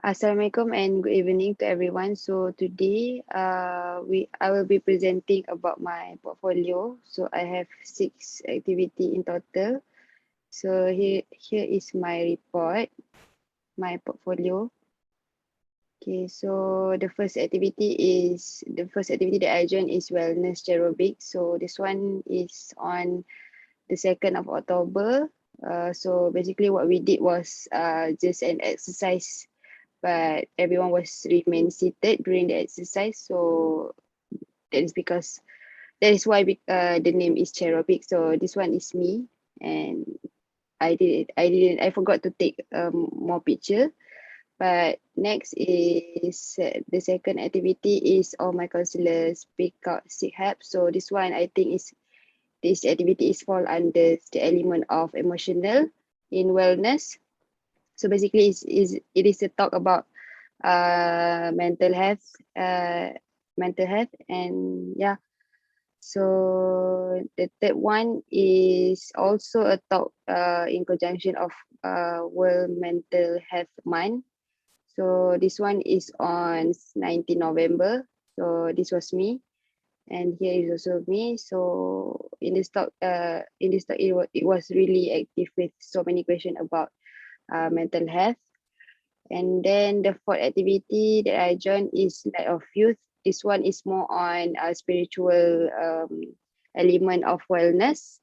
Assalamualaikum and good evening to everyone. So today, I will be presenting about my portfolio. So I have 6 activity in total. So here is my report, my portfolio. Okay, so the first activity that I joined is wellness aerobic. So this one is on the 2nd of October. So basically what we did was just an exercise, but everyone was remain seated during the exercise. So that is why the name is Cherobic. So this one is me, and I forgot to take more picture. But next is the second activity is all my counselors pick out seek help. So this one I think this activity is fall under the element of emotional in wellness. So basically it is a talk about mental health, and yeah. So the third one is also a talk in conjunction of World Mental Health Month. So this one is on 19 November. So this was me, and here is also me. So in this talk, it was really active with so many questions about mental health. And then the fourth activity that I joined is Light of Youth. This one is more on a spiritual element of wellness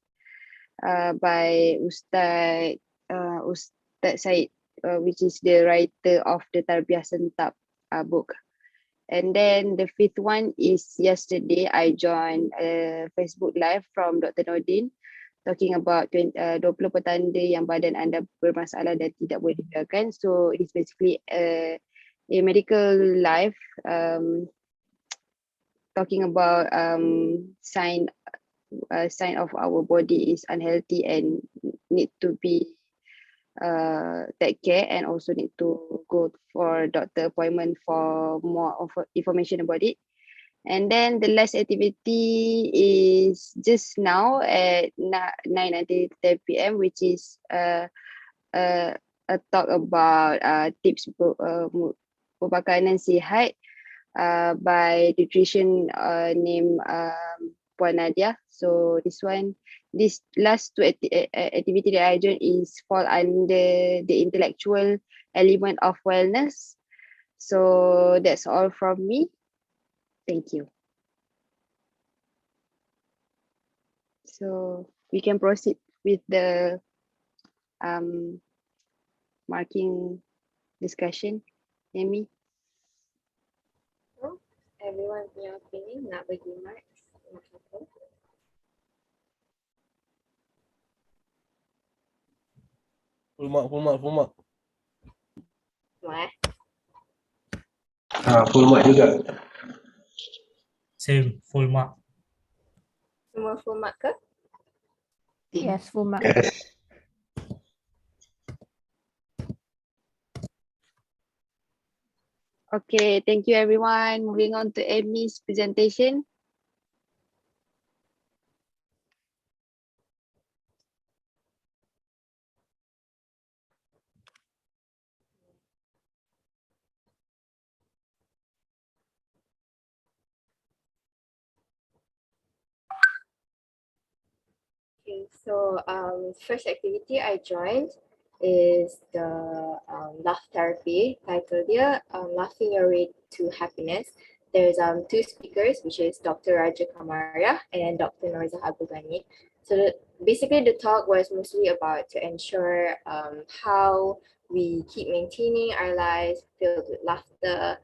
by Ustad Said, which is the writer of the Tarbiyah Sentap book. And then the fifth one is yesterday I joined a Facebook Live from Dr. Nordin talking about 20 petanda yang badan anda bermasalah dan tidak boleh dibiarkan. So it is basically a medical life talking about sign of our body is unhealthy and need to be take care, and also need to go for doctor appointment for more of information about it. And then the last activity is just now at 9 until 10 p.m., which is a talk about tips pemakanan sihat by nutrition named Puan Nadia. So this last two activity that I joined is fall under the intellectual element of wellness. So that's all from me. Thank you. So we can proceed with the marking discussion. Amy. So, everyone punya opinion nak bagi marks. Full mark. Semua Full mark juga. Same, full mark. Semua full mark ke? Yes, full mark. Yes. Okay, thank you everyone. Moving on to Amy's presentation. Okay, so first activity I joined is the laugh therapy. Title dia Laughing Your Way to Happiness. There's two speakers, which is Dr. Raja Kamaria and Dr. Norza Abugani. So basically the talk was mostly about to ensure how we keep maintaining our lives filled with laughter,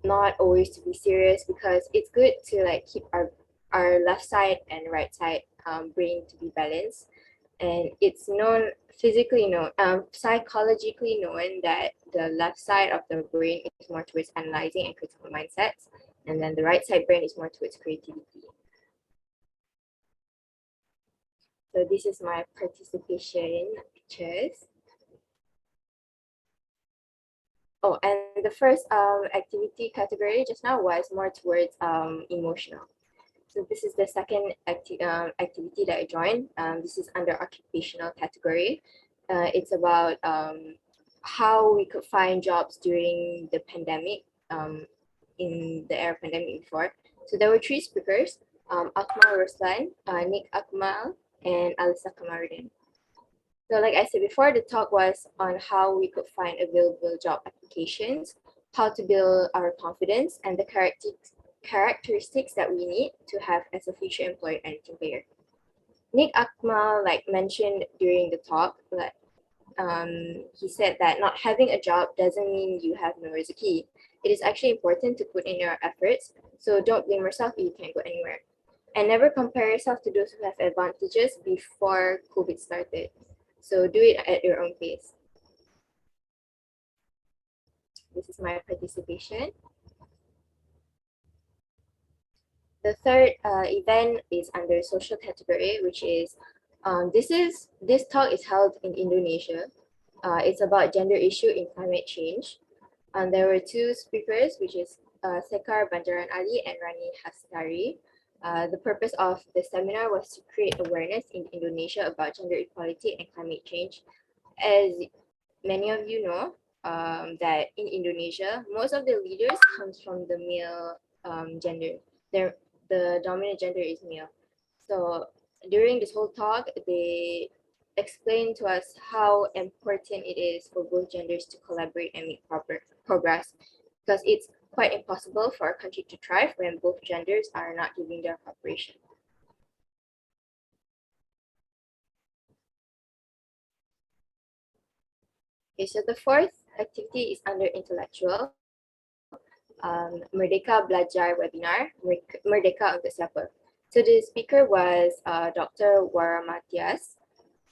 not always to be serious, because it's good to like keep our left side and right side brain to be balanced. And it's known psychologically known that the left side of the brain is more towards analyzing and critical mindsets, and then the right side brain is more towards creativity. So this is my participation pictures. Oh, and the first activity category just now was more towards emotional. So this is the second activity that I joined. This is under occupational category. It's about how we could find jobs during the pandemic, in the era of pandemic before. So there were three speakers, Akmal Ruslan, Nick Akmal, and Alisa Kamarudin. So like I said before, the talk was on how we could find available job applications, how to build our confidence, and the characteristics that we need to have as a future employer and team player. Nick Akmal mentioned during the talk that he said that not having a job doesn't mean you have no rezeki. It is actually important to put in your efforts. So don't blame yourself if you can't go anywhere. And never compare yourself to those who have advantages before COVID started. So do it at your own pace. This is my participation. The third event is under social category, which is this talk is held in Indonesia. It's about gender issue in climate change. And there were two speakers, which is Sekar Banjaran Ali and Rani Hastari. The purpose of the seminar was to create awareness in Indonesia about gender equality and climate change. As many of you know, that in Indonesia, most of the leaders comes from the male gender. The dominant gender is male. So during this whole talk, they explained to us how important it is for both genders to collaborate and make proper progress, because it's quite impossible for a country to thrive when both genders are not giving their cooperation. Okay, so the fourth activity is under intellectual. Merdeka Belajar webinar, Merdeka untuk siapa? So the speaker was Dr. Wara Matias.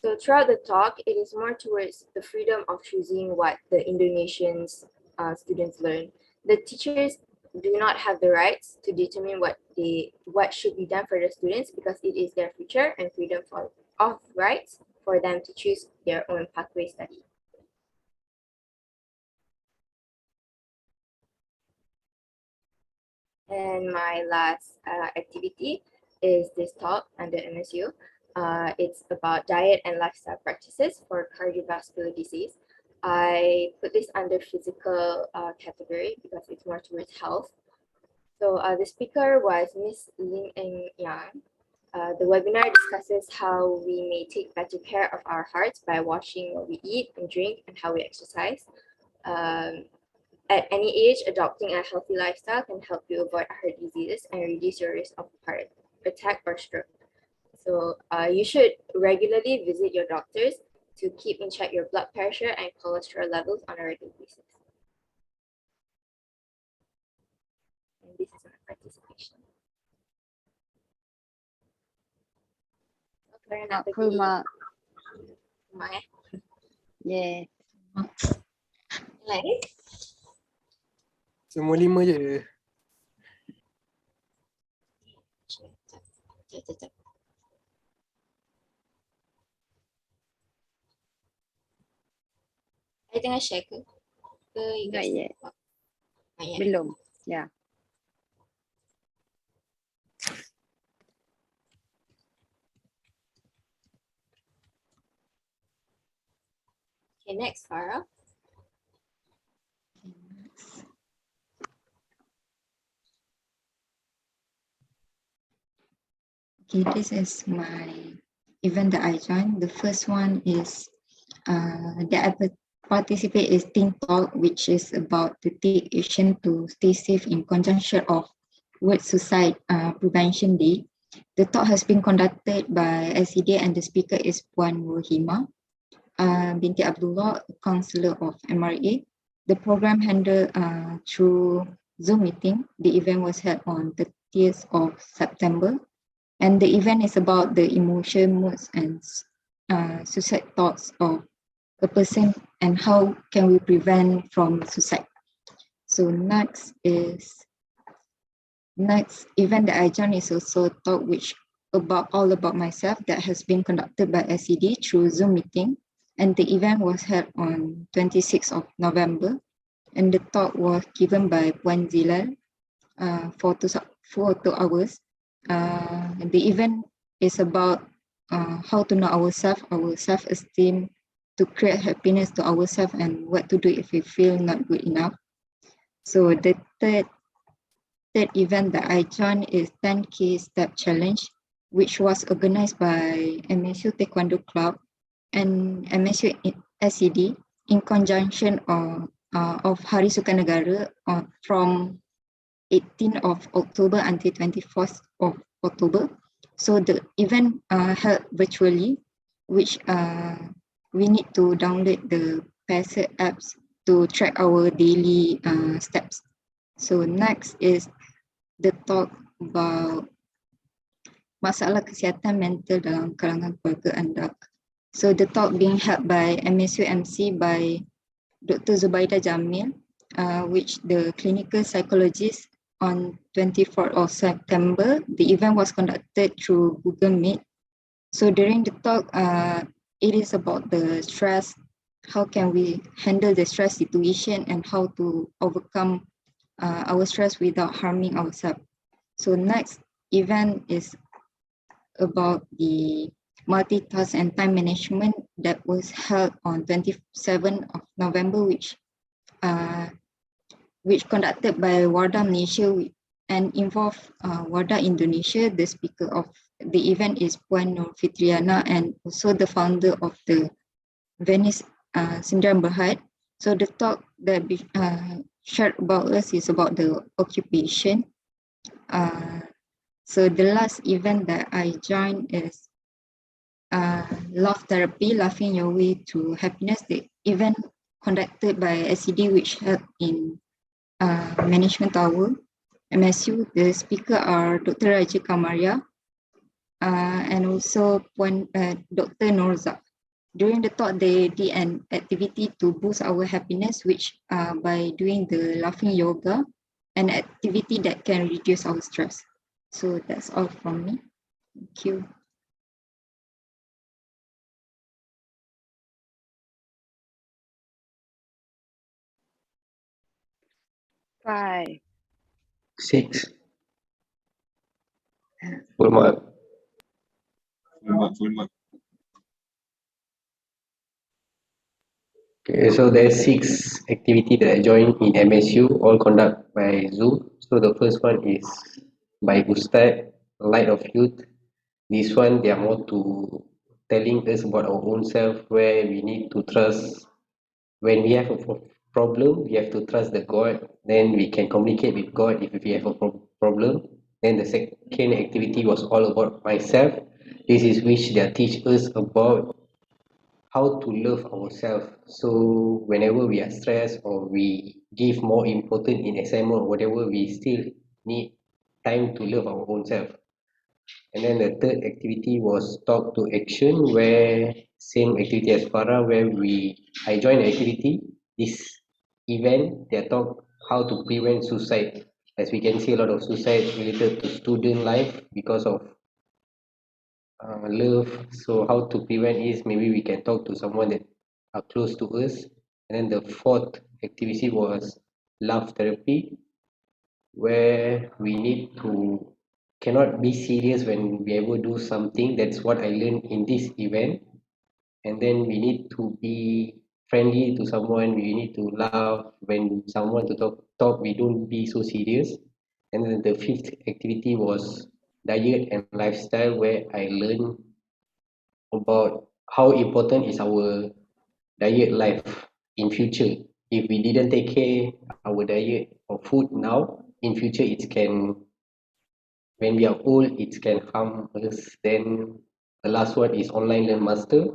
So throughout the talk, it is more towards the freedom of choosing what the Indonesian students learn. The teachers do not have the rights to determine what should be done for the students, because it is their future and freedom of rights for them to choose their own pathway study. And my last activity is this talk under MSU. It's about diet and lifestyle practices for cardiovascular disease. I put this under physical category because it's more towards health. So the speaker was Miss Lim Eng Yang. The webinar discusses how we may take better care of our hearts by watching what we eat and drink and how we exercise. At any age, adopting a healthy lifestyle can help you avoid heart diseases and reduce your risk of heart attack or stroke. So you should regularly visit your doctors to keep in check your blood pressure and cholesterol levels on a regular basis. And this is my participation. Full mark. My Yeah. lain. Semua 5 je. Sekejap. I tengah share ke? Not yet. Not yet. Belum. Yeah. Okay, next, Farah. Okay, this is my event that I joined. The first one is that I participate is Think Talk, which is about to take action to stay safe in conjunction of World Suicide Prevention Day. The talk has been conducted by SED and the speaker is Puan Rohima binti Abdullah, counselor of MRA. The program handled through Zoom meeting. The event was held on 30th of September. And the event is about the emotion, moods, and suicide thoughts of a person and how can we prevent from suicide. So next event that I joined is also a talk which all about myself that has been conducted by SED through Zoom meeting. And the event was held on 26th of November. And the talk was given by Puan Zilal for 2 hours. The event is about how to know ourselves, our self-esteem, to create happiness to ourselves and what to do if we feel not good enough. So the third event that I joined is 10K Step Challenge, which was organized by MSU Taekwondo Club and MSU SED in conjunction of Hari Sukanegara from 18th of October until 24th of October. So the event held virtually, which we need to download the Pacer apps to track our daily steps. So next is the talk about masalah kesihatan mental dalam kalangan keluarga anda. So the talk being held by MSU MC by Dr. Zubaida Jamil, which the clinical psychologist on 24th of September. The event was conducted through Google Meet. So during the talk, it is about the stress, how can we handle the stress situation and how to overcome our stress without harming ourselves. So next event is about the multitask and time management that was held on 27th of November, which conducted by Wardah Malaysia and involved Wardah Indonesia. The speaker of the event is Puan Nur Fitriana and also the founder of the Venice Sindram Berhad. So the talk that shared about us is about the occupation. So the last event that I joined is Laugh Therapy, Laughing Your Way to Happiness. The event conducted by SED, which held in Management Tower, MSU. The speaker are Dr. Raja Kamaria and also Dr. Norzak. During the talk, they did an activity to boost our happiness, which by doing the laughing yoga, an activity that can reduce our stress. So that's all from me. Thank you. Five. 6. Full mark. Full mark. Okay, so there's 6 activity that I joined in MSU, all conducted by Zoom. So the first one is by Ustad, Light of Youth. This one, they are more to telling us about our own self, where we need to trust. When we have a problem, we have to trust the God. Then we can communicate with God if we have a problem. Then the second activity was all about myself. This is which they teach us about how to love ourselves. So whenever we are stressed or we give more important in assignment or whatever, we still need time to love our own self. And then the third activity was talk to action, where same activity as Farah, where I joined the activity. This event, they talk how to prevent suicide. As we can see, a lot of suicide related to student life because of love. So how to prevent is maybe we can talk to someone that are close to us. And then the fourth activity was love therapy, where we need to cannot be serious when we ever do something. That's what I learned in this event. And then we need to be friendly to someone. We need to laugh when someone to talk. We don't be so serious. And then the fifth activity was diet and lifestyle, where I learned about how important is our diet life in future. If we didn't take care our diet or food now, in future it can, when we are old, it can harm us. Then the last one is online learn master,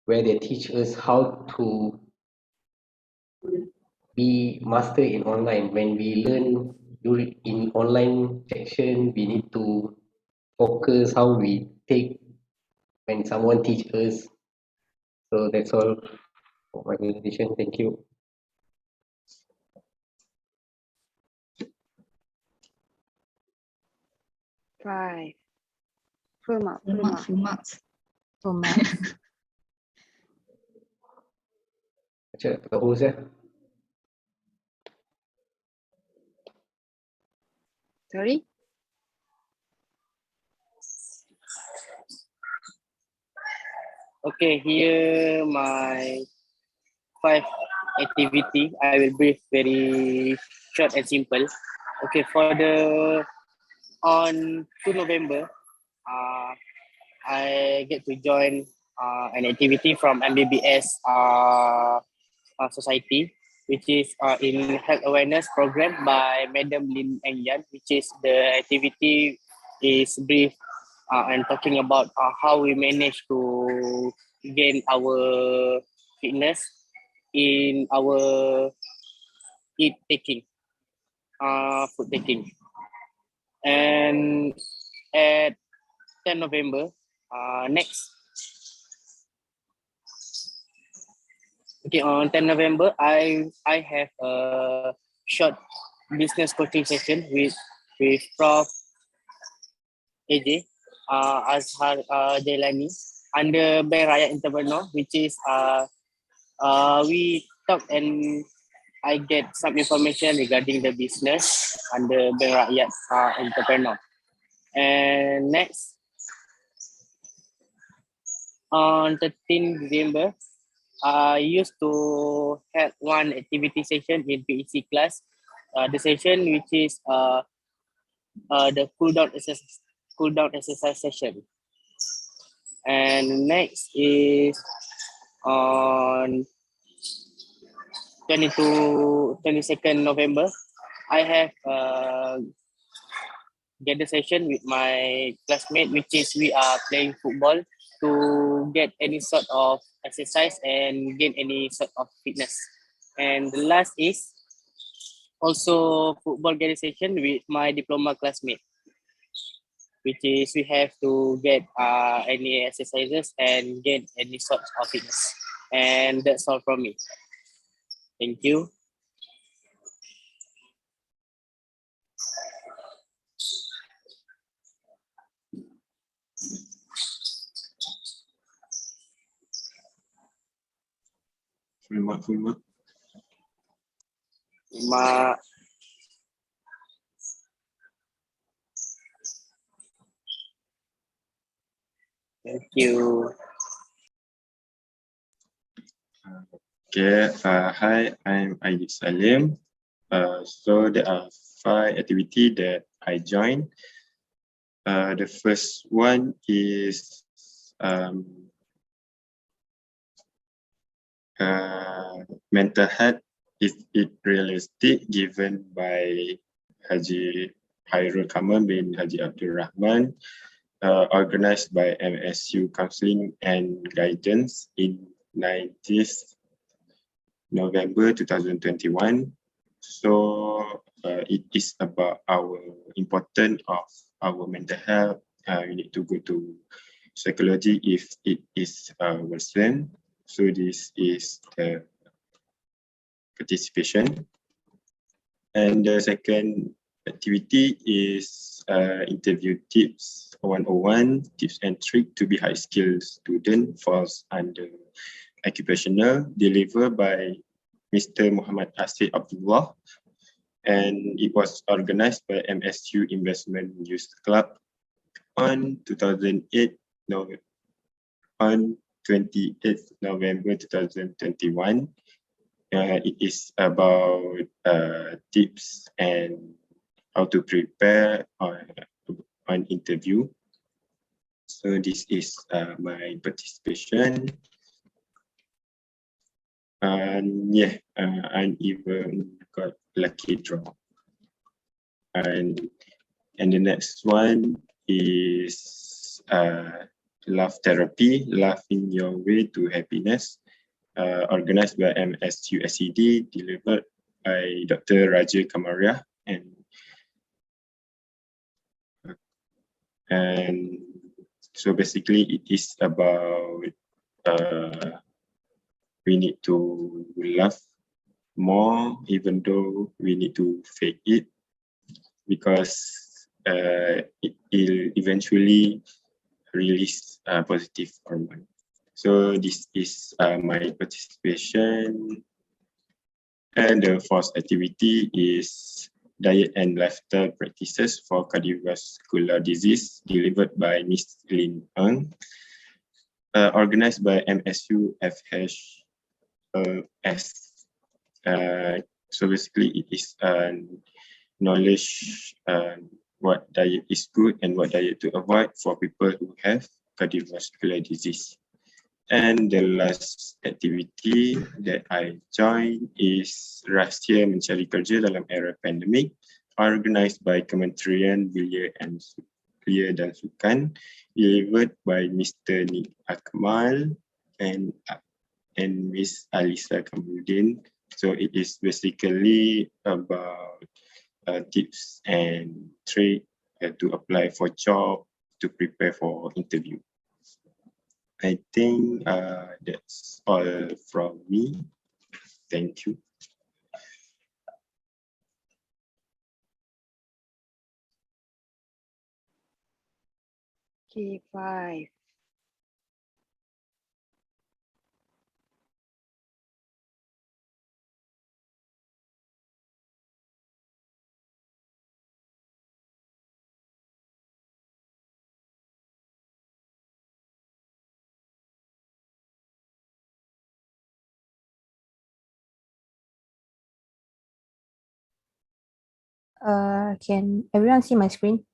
where they teach us how to be master in online. When we learn during in online section, we need to focus how we take when someone teach us. So that's all for my presentation. Thank you. Five. Full mark. Full marks, full marks. Full marks. Macam tak host ya. Sorry. Okay, here my 5 activity. I will brief very short and simple. Okay, for the on 2 November, I get to join an activity from MBBS Society, which is in health awareness program by Madam Lin Eng Yan, which is the activity is brief and talking about how we manage to gain our fitness in our food taking. And at 10 November, next. Okay, on 10 November, I have a short business coaching session with Prof. AJ Azhar Jailani under Bank Rakyat Entrepreneur, which is we talk and I get some information regarding the business under Bank Rakyat Entrepreneur. And next, on 13 December, I used to have one activity session in PEC class. The session which is the cool down exercise session. And next is on 22nd November, I have gather session with my classmate, which is we are playing football to get any sort of exercise and gain any sort of fitness. And the last is also football gather session with my diploma classmate, which is we have to get any exercises and get any sort of fitness. And that's all from me. Thank you. Full mark. Thank you. Okay, hi, I'm Aidit Salim. So there are 5 activities that I joined. The first one is mental health. Is it realistic, given by Haji Hairul Kamal bin Haji Abdul Rahman, organized by MSU Counseling and Guidance in 19th November 2021. So it is about our importance of our mental health. We need to go to psychology if it is worsened. So this is the participation. And the second activity is interview tips 101, tips and tricks to be high skilled student, falls under occupational, delivered by Mr. Muhammad Asif Abdullah, and it was organized by MSU Investment Youth Club on 28th November 2021. It is about tips and how to prepare on interview. So this is my participation. And yeah, I even got lucky draw. And the next one is Laugh Therapy, Laughing Your Way to Happiness, organized by MSU SED, delivered by Dr. Raja Kamaria. And so basically it is about we need to laugh more, even though we need to fake it, because it will eventually release positive hormone. So this is my participation. And the fourth activity is diet and lifestyle practices for cardiovascular disease, delivered by Ms. Lin Eng. organized by MSU FHS. So basically it is knowledge what diet is good and what diet to avoid for people who have cardiovascular disease. And the last activity that I joined is Rahsia Mencari Kerja dalam Era Pandemik, organized by Kementerian Belia dan Sukan, delivered by Mr. Nick Akmal and Miss Alisa Kamudin. So it is basically about tips and tricks to apply for job, to prepare for interview. I think that's all from me. Thank you. Okay, 5. Can everyone see my screen?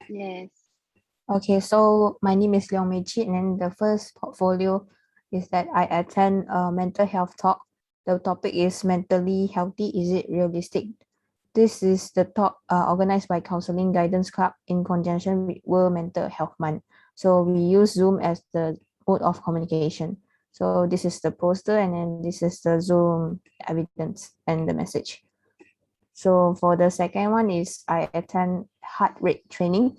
Yes. Okay, so my name is Leong Mei Chit, and then the first portfolio is that I attend a mental health talk. The topic is mentally healthy, is it realistic? This is the talk organized by Counseling Guidance Club in conjunction with World Mental Health Month. So we use Zoom as the mode of communication. So this is the poster, and then this is the Zoom evidence and the message. So for the second one is I attend heart rate training.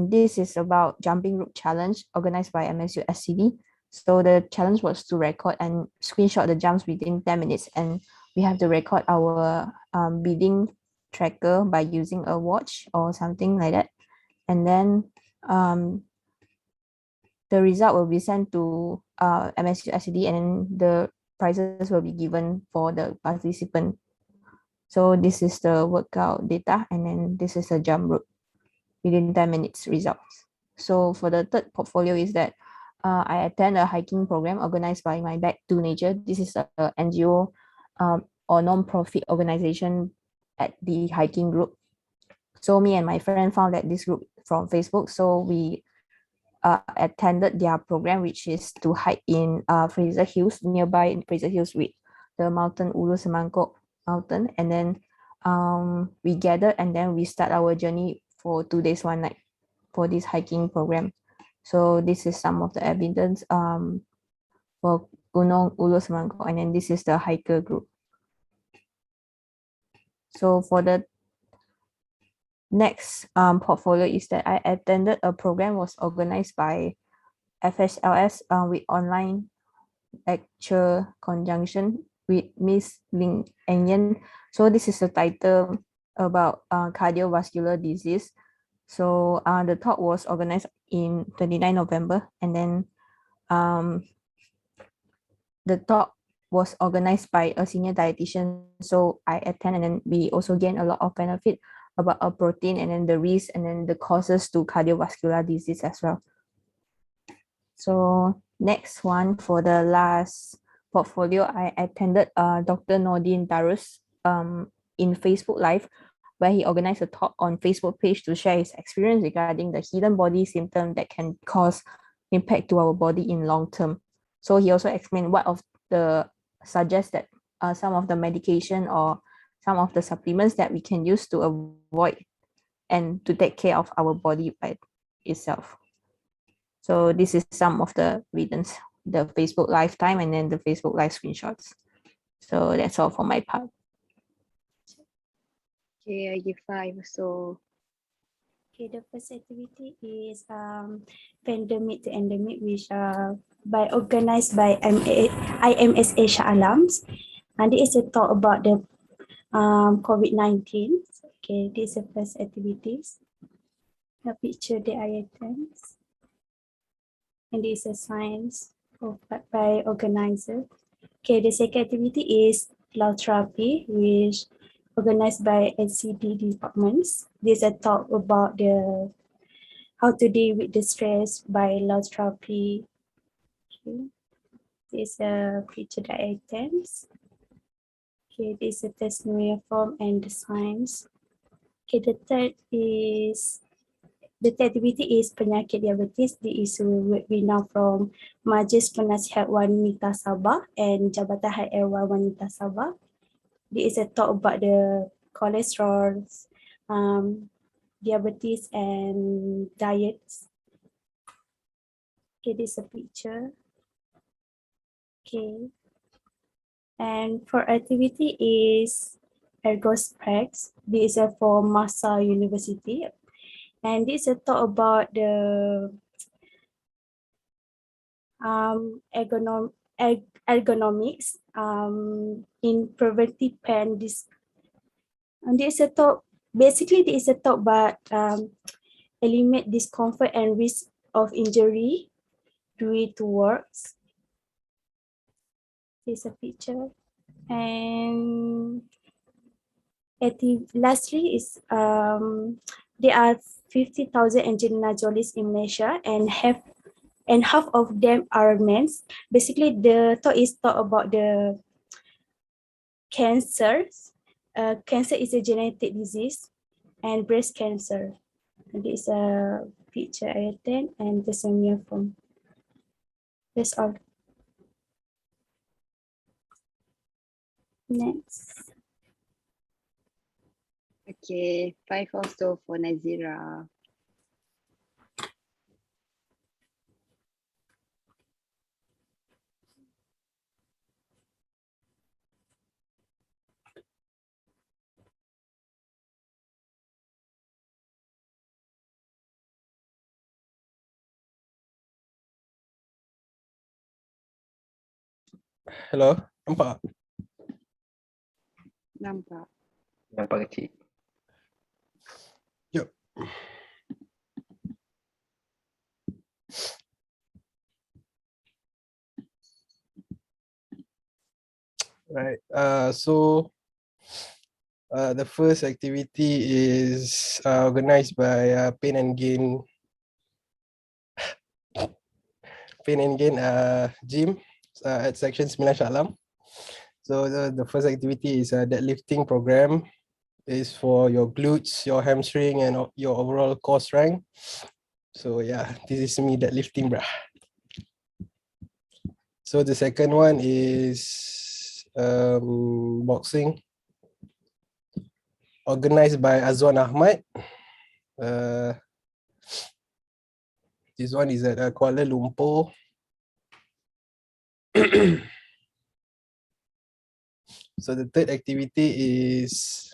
This is about jumping rope challenge organized by MSU SCD. So the challenge was to record and screenshot the jumps within 10 minutes, and we have to record our breathing tracker by using a watch or something like that. And then the result will be sent to MSU SCD, and then the prizes will be given for the participant. So this is the workout data, and then this is the jump rope within 10 minutes results. So for the third portfolio is that I attend a hiking program organized by My Back to Nature. This is a NGO or non-profit organization at the hiking group. So me and my friend found that this group from Facebook, so we attended their program, which is to hike in Fraser Hills, nearby in Fraser Hills with the mountain Ulu Semangkok mountain. And then we gathered, and then we start our journey for 2 days, 1 night for this hiking program. So this is some of the evidence for Gunung Ulu Semangkok, and then this is the hiker group. So for the next portfolio is that I attended a program was organized by FHLS with online lecture conjunction with Miss Ling Eng Yen. So this is a title about cardiovascular disease. So the talk was organized in 29 November, and then the talk was organized by a senior dietitian. So I attend, and then we also gain a lot of benefit about a protein, and then the risk, and then the causes to cardiovascular disease as well. So next one, for the last portfolio, I attended Dr. Nordin Darus in Facebook Live, where he organized a talk on Facebook page to share his experience regarding the hidden body symptom that can cause impact to our body in long term. So he also explained what of the suggests that some of the medication or some of the supplements that we can use to avoid and to take care of our body by itself. So this is some of the reasons, the Facebook Live time, and then the Facebook Live screenshots. So that's all for my part. Okay, I give 5. So okay, the first activity is pandemic to endemic, which by organized by IMSA Shah Alams, and it is a talk about the COVID-19. Okay, this is the first activities. The picture that I attend, and this is a science by organizer. Okay, the second activity is love therapy, which organized by NCD departments. This is a talk about the how to deal with the stress by Lars Trophy. Okay. This is a featured items. Okay, this is a tasmania form and the science. Okay, the third activity is penyakit diabetes. This is we know from Majlis Penasihat Wanita Sabah and Jabatan Hak Ehwal Wanita Sabah. This is a talk about the cholesterol, diabetes and diets. Okay, this is a picture. Okay. And for activity is Ergosprex. This is for Masa University. And this is a talk about the ergonomics in preventive pen. And this is a talk, basically this is a talk about eliminate discomfort and risk of injury due to works. This is a picture. And lastly is there are 50,000 Angelina Jolies in Malaysia and half of them are men. Basically, the talk is talk about the cancers. Cancer is a genetic disease and breast cancer. And this is a picture I attend and the senior form. That's all. Next. Okay, 5 also for Nazira. Hello, nampak? Nampak. Nampak kecil. Yup. Right. The first activity is organized by Pain and Gain gym at section 9 Shah Alam. So the first activity is a deadlifting program. Is for your glutes, your hamstring, and your overall core strength. So yeah, this is me deadlifting, bruh. So the second one is boxing, organized by Azwan Ahmad. This one is at Kuala Lumpur. So the third activity is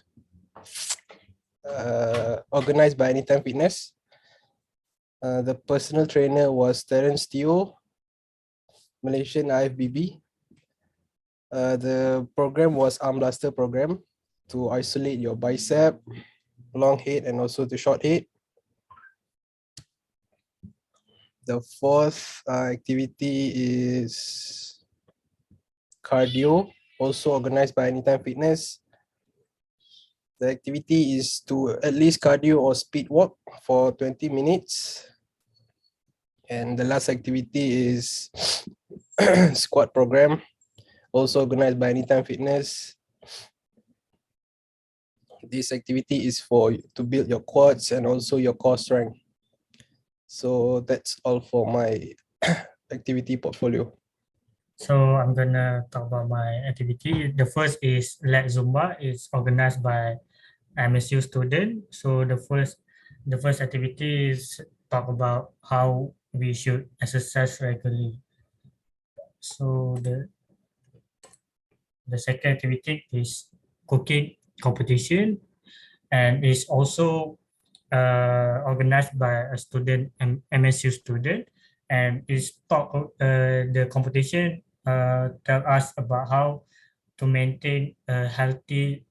organized by Anytime Fitness. The personal trainer was Terence Teo, Malaysian IFBB. The program was arm blaster program to isolate your bicep, long head, and also the short head. The fourth activity is cardio, also organized by Anytime Fitness. The activity is to at least cardio or speed walk for 20 minutes. And the last activity is squat program, also organized by Anytime Fitness. This activity is to build your quads and also your core strength. So that's all for my activity portfolio. So I'm gonna talk about my activity. The first is Let Zumba. It's organized by MSU student. So the first activity is talk about how we should exercise regularly. So the second activity is cooking competition, and is also organized by a student, MSU student, and is the competition tell us about how to maintain a healthy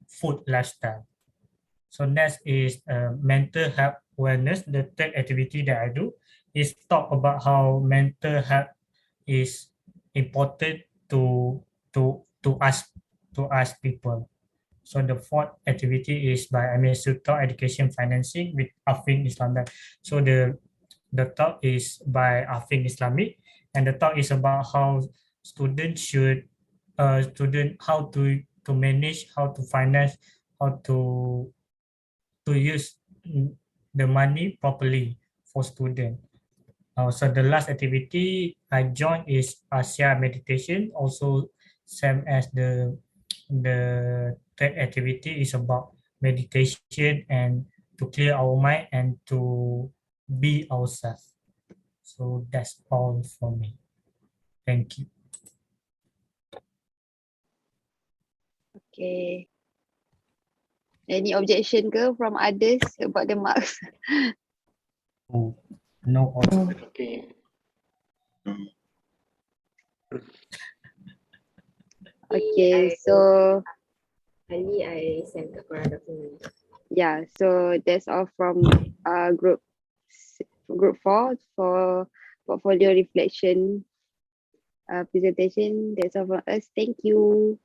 food lifestyle. So next is mental health awareness. The third activity that I do is talk about how mental health is important to us people. So the fourth activity is by MSU Talk Education Financing with Afin Islamic. So the talk is by Afin Islamic, and the talk is about how students should how to manage, how to finance, how to use the money properly for student. So the last activity I joined is Asia Meditation, also same as the third activity is about meditation and to clear our mind and to be ourselves. So that's all for me. Thank you. Okay. Any objection ke from others about the marks? Oh, no also. Okay. Okay, so Ali, I sent the Quran document. yeah, so that's all from group 4 for portfolio reflection presentation. That's all from us. Thank you.